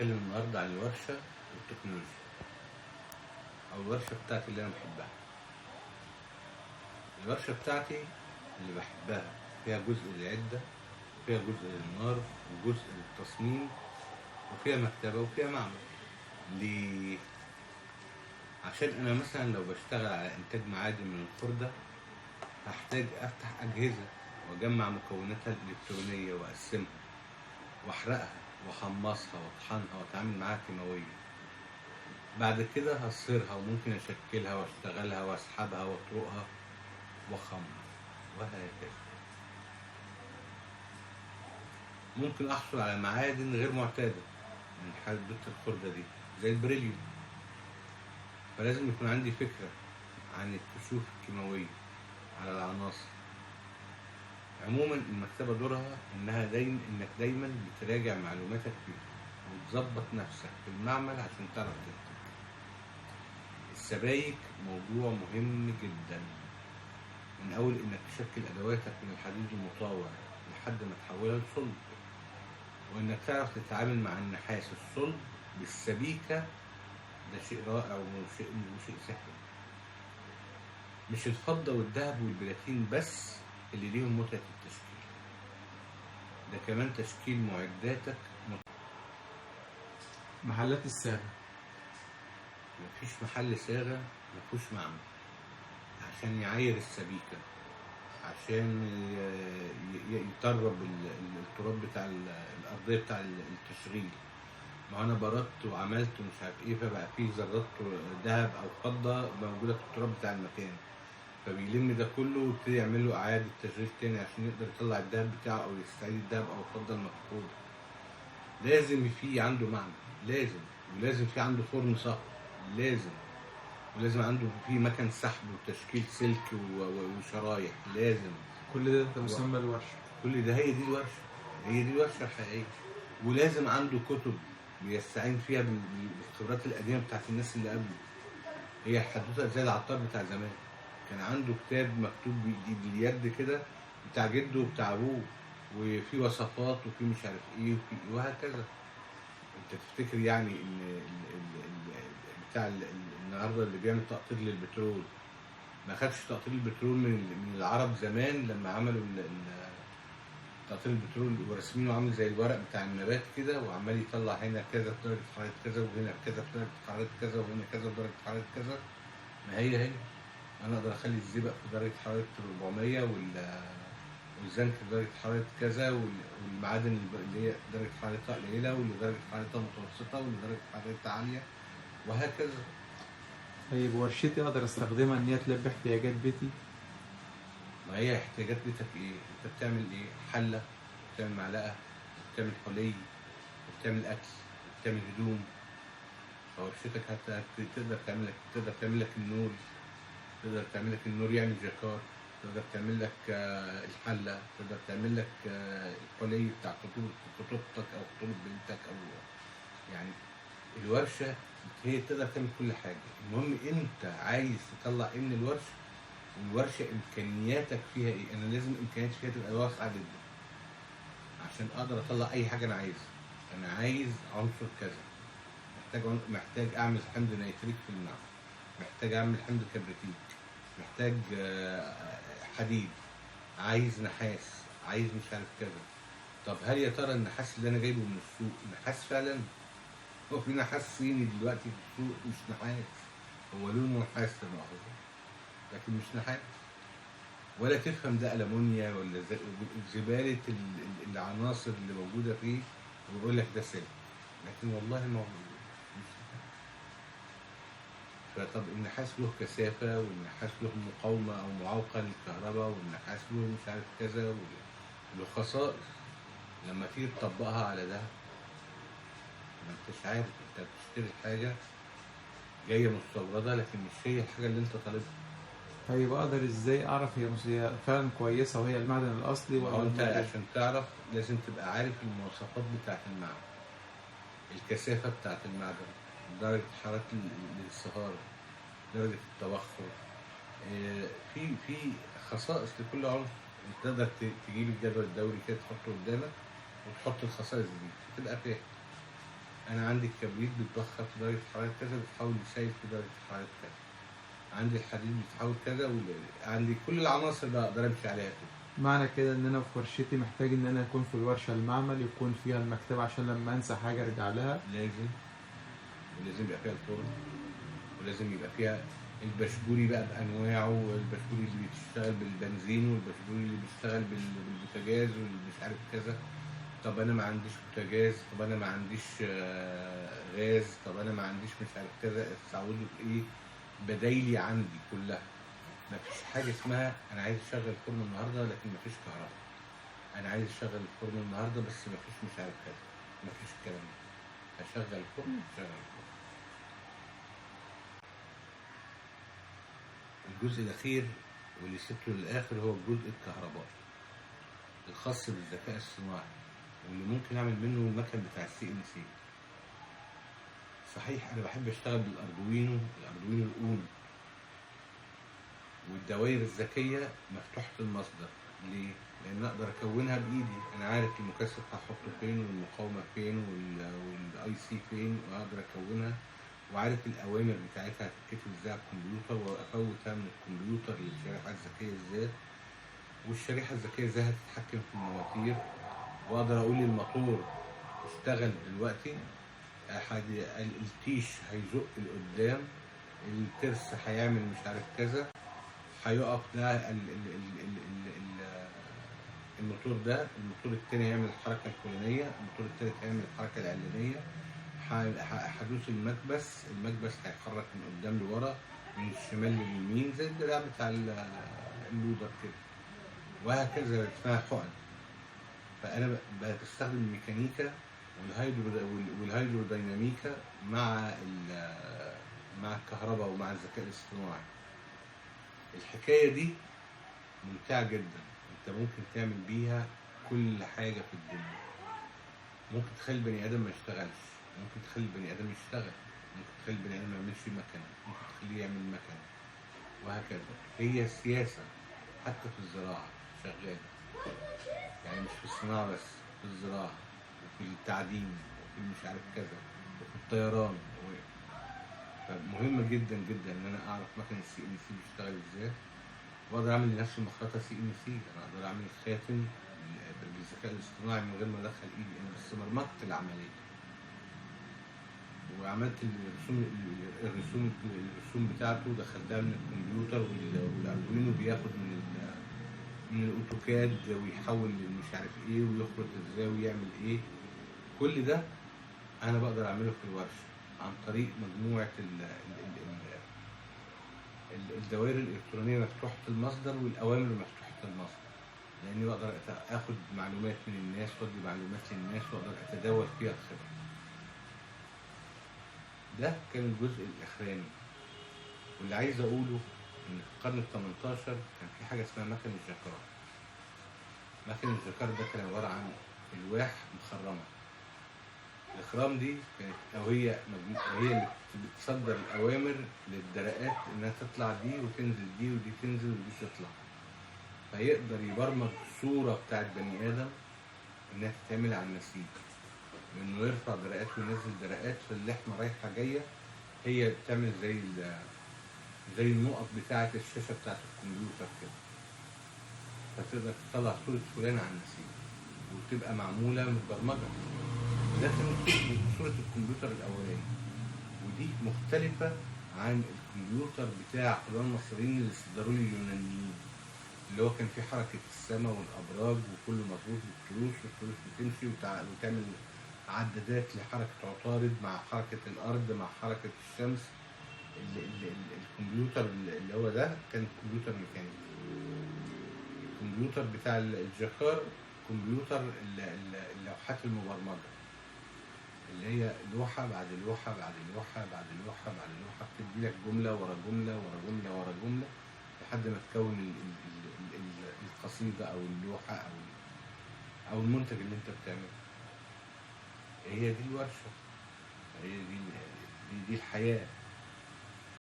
هنتكلم النهارده عن الورشة والتكنولوجيا أو الورشة بتاعتي اللي أنا بحبها. الورشة بتاعتي اللي بحبها فيها جزء للعدة، وفيها جزء للنار، وجزء للتصميم، وفيها مكتبة، وفيها معمل. ليه؟ عشان أنا مثلا لو بشتغل على إنتاج معادن من الخردة هحتاج أفتح أجهزة وأجمع مكوناتها الإلكترونية وأقسمها وأحرقها وأحمصها وأطحنها وأتعامل معاها كيماويا. بعد كده هصهرها وممكن أشكلها وأشتغلها وأسحبها وأطرقها وأخمر وهكذا. ممكن أحصل على معادن غير معتادة من حدة الخردة دي زي البريليوم، فلازم يكون عندي فكرة عن الكشوف الكيماوية على العناصر. عموما المكتبة دورها إنك دايما بتراجع معلوماتك فيها وتظبط نفسك في المعمل عشان تعرف تنتج. السبايك موضوع مهم جدا، من أول إنك تشكل أدواتك من الحديد المطاوع لحد ما تحولها لصلب، وإنك تعرف تتعامل مع النحاس الصلب بالسبيكة. ده شيء رائع وشيء سهل. مش الفضة والذهب والبلاتين بس اللي ليهم متعة التشكيل، ده كمان تشكيل معداتك. محلات الصاغة، مفيش محل صاغة مفيهوش معمل عشان يعاير السبيكة، عشان يطرب التراب بتاع الأرضية بتاع التشغيل. ما أنا بردت وعملت ومش عارف إيه، فبقى فيه ذرات ذهب أو فضة موجودة في التراب بتاع المكان، فبيلم ده كله ويبتدي يعمل له إعادة تشغيل تاني عشان يقدر يطلع الذهب بتاعه أو يستعيد الذهب أو الفضة المفقودة. لازم في عنده معمل، ولازم في عنده فرن صهر، ولازم عنده في مكان سحب وتشكيل سلك وشرايح. لازم كل ده مسمى الورشة. كل ده هي دي الورشة الحقيقية. ولازم عنده كتب بيستعين فيها بالخبرات القديمة بتاعت الناس اللي قبله. هي حدوتة زي العطار بتاع زمان، كان عنده كتاب مكتوب باليد كده بتاع جده وبتاع ابوه، وفي وصفات وفي مش عارف ايه وهكذا. انت تفتكر يعني ان بتاع النهارده اللي بيعمل تقطير للبترول ما خدش تقطير البترول من العرب زمان لما عملوا تقطير البترول ورسمينه عامل زي الورق بتاع النبات كده، وعمال يطلع هنا كذا بدرجة حرارة كذا، وهنا كذا بدرجة حرارة كذا، وهنا كذا بدرجة حرارة كذا. ما هي انا اقدر اخلي الزئبق في درجة حرارة 400 والزنك في درجة حرارة كذا، والمعادن اللي هي درجة حرارتها قليلة واللي درجة حرارتها متوسطة واللي درجة حرارتها عالية وهكذا. طيب ورشتي اقدر استخدمها ان هي تلبي احتياجات بيتي؟ ما هي احتياجات بيتك ايه؟ انت بتعمل ايه؟ حلة، بتعمل معلقة، بتعمل حلي، بتعمل اكل، بتعمل هدوم. فورشتك تقدر تعمل لك النور، تقدر تعمل لك النور يعني جاكار، تقدر تعمل لك الحلة، تقدر تعمل لك الحلي بتاع خطوبتك او خطوبة بنتك، او يعني الورشة هي تقدر تعمل كل حاجة. المهم انت عايز تطلع ايه من الورشة، والورشة امكانياتك فيها ايه. انا لازم امكانياتي فيها تبقى واسعة جدا عشان اقدر اطلع اي حاجة انا عايزها. انا عايز عنصر كذا، محتاج اعمل حمض نيتريك في المعمل، محتاج اعمل حمض كبريتيك، محتاج حديد، عايز نحاس، عايز مش عارف كذا. طب هل يا ترى النحاس اللي انا جايبه من السوق نحاس فعلا؟ هو في نحاس صيني دلوقتي في السوق مش نحاس، هو لونه نحاس لمؤاخذة لكن مش نحاس. ولا تفهم ده ألمونيا ولا زبالة العناصر اللي موجودة فيه ويقول لك ده سلك، لكن والله ما هو مش نحاس. فطب النحاس له كثافة، والنحاس له مقاومة أو معاوقة للكهرباء، والنحاس له مش عارف كذا، وله خصائص. لما تيجي تطبقها على ده ما انتش عارف، انت بتشتري حاجة جاية مستوردة لكن مش هي الحاجة اللي انت طالبها. طيب اقدر ازاي اعرف هي فعلا كويسة وهي المعدن الاصلي ولا انت عشان تعرف لازم تبقى عارف المواصفات بتاعت المعدن، الكثافة بتاعت المعدن، درجة حرارة الانصهار، درجة التبخر. في خصائص لكل عنصر. انت تقدر تجيب الجدول الدوري كده تحطه قدامك وتحط الخصائص دي تبقى فاهم. انا عندي الكبريت بيتبخر في درجه حراره كذا، بيتحول لسائل في درجه حراره كذا. عندي الحديد بيتحول كذا، عندي كل العناصر اللي اقدر امشي عليها كده. معنى كده ان انا في ورشتي محتاج ان انا اكون في الورشه المعمل يكون فيها المكتبه عشان لما انسى حاجه ارجع لها. لازم، ولازم يبقى فيها الفرن، ولازم يبقى فيها البشبوري بقى بانواعه، البشبوري اللي بيشتغل بالبنزين، والبشبوري اللي بيشتغل بالبوتاجاز واللي مش عارف كذا. طب انا ما عنديش بوتاجاز، طب انا ما عنديش غاز، طب انا ما عنديش مش عارف كذا، استعوضوا بايه؟ بدايلي عندي كلها. ما فيش حاجه اسمها انا عايز اشغل الفرن النهارده لكن ما فيش كهرباء. انا عايز اشغل الفرن النهارده بس ما فيش مش عارف كذا. ما فيش الكلام ده. هشغل الفرن، هشغل الفرن. الجزء الاخير واللي سبته للاخر هو الجزء الكهربائي الخاص بالذكاء الصناعي، واللي ممكن اعمل منه المكن بتاع السي ان سي. صحيح انا بحب اشتغل بالاردوينو الاونو، والدوائر الذكيه مفتوحه المصدر. ليه؟ لان اقدر اكونها بايدي. انا عارف المكثف هحطه فين، والمقاومه فين، والاي سي فين، واقدر اكونها، وعارف الاوامر بتاعتها هتتكتب ازاي على الكمبيوتر، وافوتها من الكمبيوتر للشريحه الذكيه ازاي، والشريحه الذكيه ازاي هتتحكم في المواتير، واقدر اقول للموتور اشتغل دلوقتي، التيش هيزق لقدام، الترس هيعمل مش عارف كذا، هيقف ده الموتور ده، الموتور التاني هيعمل الحركة الفلانية، الموتور التالت هيعمل الحركة العلانية، هدوس المكبس هيتحرك من قدام لورا، من الشمال لليمين، زي الدراع بتاع اللودر كده، وهكذا. اسمها حقن. فأنا بستخدم الميكانيكا والهيدروديناميكا مع الكهرباء ومع الذكاء الاصطناعي. الحكاية دي ممتعة جدا. انت ممكن تعمل بيها كل حاجة في الدنيا. ممكن تخلي البني آدم ما يشتغلش، ممكن تخلي البني آدم يشتغل، ممكن تخلي البني آدم ما يعملش مكنة، ممكن تخليه يعمل مكنة، وهكذا. هي سياسة حتى في الزراعة شغالة، يعني مش في الصناعة بس، في الزراعة وفي التعدين وفي مش عارف كذا وفي الطيران. فمهم جدا جدا ان انا اعرف مكنة السي ان سي بيشتغل ازاي، واقدر اعمل لنفسي مخرطة سي ان سي. انا اقدر اعمل خاتم بالذكاء الاصطناعي من غير ما ادخل ايدي، انا بس مرمطت العملية وعملت الرسوم بتاعته، دخلتها من الكمبيوتر، والاردوينو بياخد من الاوتوكاد ويحول مش عارف ايه، ويخرط ازاي ويعمل ايه. كل ده انا بقدر اعمله في الورشه عن طريق مجموعه الدوائر الالكترونيه مفتوحه المصدر، والاوامر مفتوحه المصدر، لاني بقدر اخد معلومات من الناس وادي معلومات للناس، واقدر اتداول فيها الخبره. ده كان الجزء الاخراني. واللي عايز اقوله ان في القرن ال 18 كان في حاجه اسمها مكن الجاكار. مكن الجاكار ده كان عباره عن الواح مخرمه. الاخرام دي كانت هي اللي بتصدر الاوامر للدرقات انها تطلع دي وتنزل دي، ودي تنزل ودي تطلع. فيقدر يبرمج الصوره بتاعت بني ادم انها تتعمل على النسيج، انه يرفع درقات وينزل درقات، فاللحمه رايحه جايه هي بتعمل زي النقط بتاعت الشاشه بتاعت الكمبيوتر كده. فتقدر تطلع صوره فلان على النسيج وتبقى معموله متبرمجه. ده كانت صورة الكمبيوتر الأولاني، ودي مختلفة عن الكمبيوتر بتاع قدماء المصريين اللي صدروا لي اليونانيين، اللي هو كان فيه حركة السماء والأبراج وكله مربوط بالتروس، والتروس بتمشي وتعمل عدادات لحركة عطارد مع حركة الأرض مع حركة الشمس. الكمبيوتر اللي هو ده كان كمبيوتر ميكانيكي. الكمبيوتر بتاع الجاكار كمبيوتر اللوحات المبرمجة، اللي هي لوحة بعد لوحة بعد لوحة بعد لوحة بعد لوحة، بتدي لك جملة ورا جملة ورا جملة ورا جملة لحد ما تكون القصيدة أو اللوحة أو المنتج اللي أنت بتعمله. هي دي الورشة، هي دي الحياة.